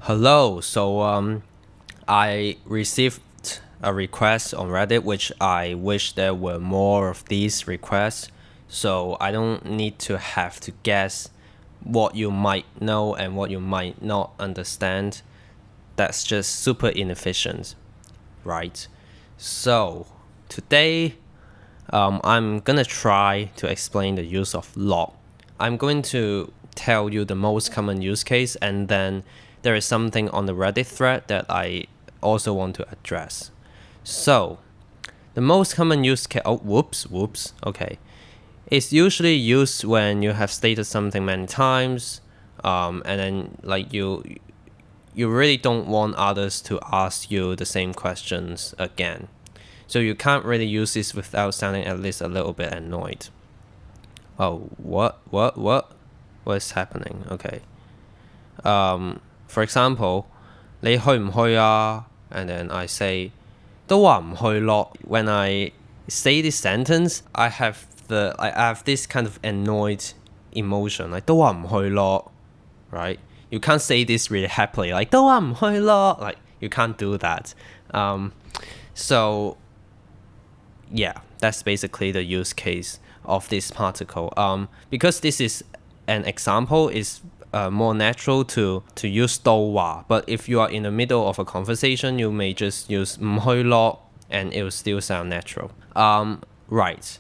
Hello. I received a request on Reddit, which I wish there were more of these requests, so I don't need to have to guess what you might know and what you might not understand. That's just super inefficient, right? So today, I'm gonna try to explain the use of log. I'm going to tell you the most common use case, and then there is something on the Reddit thread that I also want to address. So, the most common use case. Oh, whoops. Okay, it's usually used when you have stated something many times, and then you really don't want others to ask you the same questions again. So you can't really use this without sounding at least a little bit annoyed. Oh, what? What is happening? Okay. For example, 你去唔去啊? And then I say 都話唔去咯. When I say this sentence, I have this kind of annoyed emotion, like 都話唔去咯, right? You can't say this really happily, like 都話唔去咯. Like you can't do that. So yeah, that's basically the use case of this particle. Because this is an example, is more natural to use 都話, but if you are in the middle of a conversation, you may just use 唔去咯, and it will still sound natural. Right,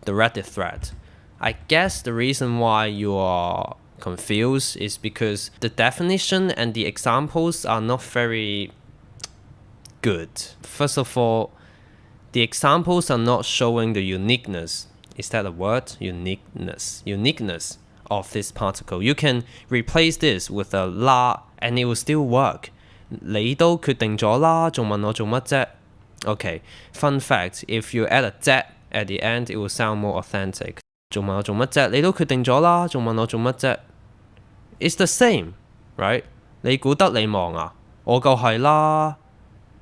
the Reddit thread. I guess the reason why you are confused is because the definition and the examples are not very good. First of all, the examples are not showing the uniqueness. Is that a word? Uniqueness of this particle. You can replace this with a啦, and it will still work. 你都決定咗啦，仲問我做乜啫? Okay, fun fact, if you add a z at the end, it will sound more authentic. 仲問我做乜啫? 你都決定咗啦，仲問我做乜啫? It's the same, right? 你估得你忙啊？我夠係啦。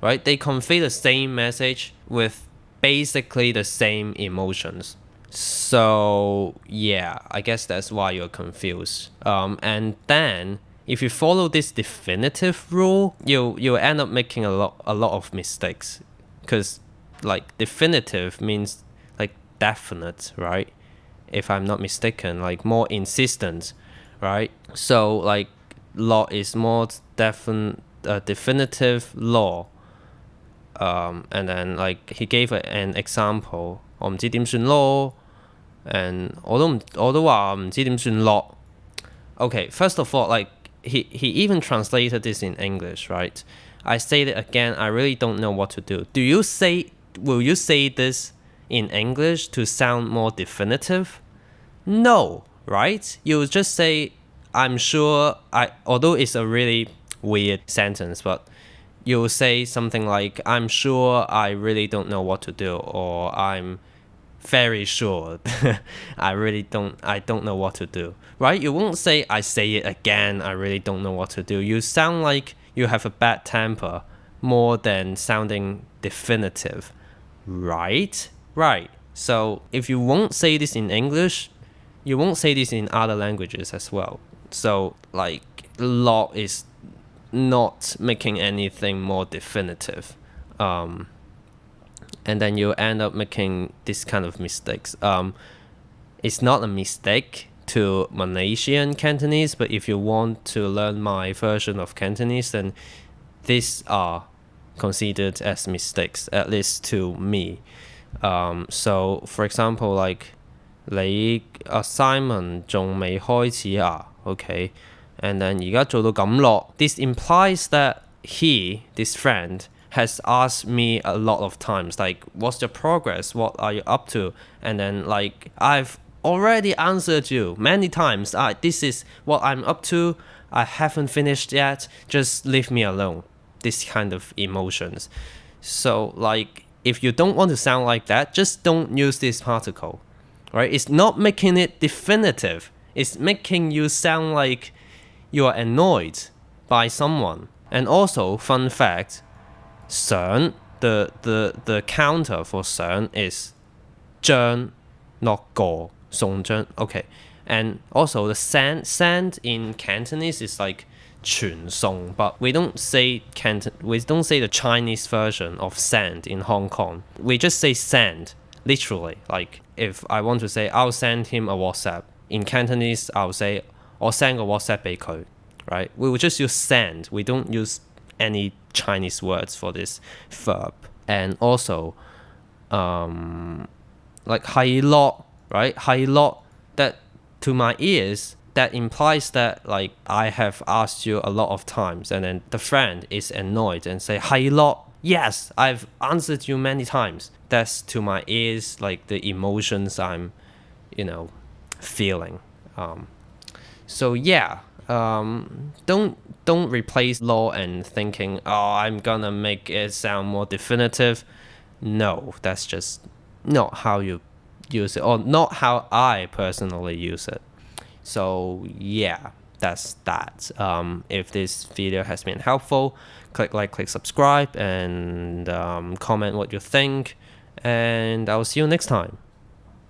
Right? They convey the same message with basically the same emotions. So yeah, I guess that's why you're confused. And then if you follow this definitive rule, you'll end up making a lot of mistakes, because like definitive means like definite, right? If I'm not mistaken, like more insistent, right? So like law is more definitive law. And then like he gave an example, 我唔知點算咯, and 我都話唔知點算咯. Okay, first of all, like he even translated this in English, right? I say it again, I really don't know what to do. Will you say this in English to sound more definitive? No, right? You'll just say, I'm sure, although it's a really weird sentence, but you'll say something like, I'm sure I really don't know what to do, or I'm very sure I don't know what to do, right? You won't say, I say it again, I really don't know what to do. You sound like you have a bad temper more than sounding definitive, right? Right. So if you won't say this in English, you won't say this in other languages as well. So like law is not making anything more definitive, and then you end up making this kind of mistakes. It's not a mistake to Malaysian Cantonese, but if you want to learn my version of Cantonese, then these are considered as mistakes, at least to me. So for example, like 你 assignment 仲未開始啊? Okay. And then 而家做到咁落, this implies that this friend, has asked me a lot of times, like, what's your progress? What are you up to? And then like, I've already answered you many times. This is what I'm up to. I haven't finished yet. Just leave me alone. This kind of emotions. So like, if you don't want to sound like that, just don't use this particle, right? It's not making it definitive. It's making you sound like you are annoyed by someone. And also, fun fact, 想, the counter for 想 is 將, not 過, 送將. Okay. And also the send in Cantonese is like 傳送, but we don't say the Chinese version of send in Hong Kong. We just say send, literally. Like if I want to say I'll send him a WhatsApp, in Cantonese I'll say 我 send 個 WhatsApp 俾佢, right? We will just use send. We don't use any Chinese words for this verb. And also, like 係咯, right? 係咯, that to my ears, that implies that like I have asked you a lot of times, and then the friend is annoyed and say 係咯, yes, I've answered you many times. That's to my ears like the emotions I'm, feeling. So yeah, don't replace law and thinking, I'm gonna make it sound more definitive. No, that's just not how you use it, or not how I personally use it. So yeah, that's that. If this video has been helpful, click like, click subscribe, and comment what you think, and I'll see you next time.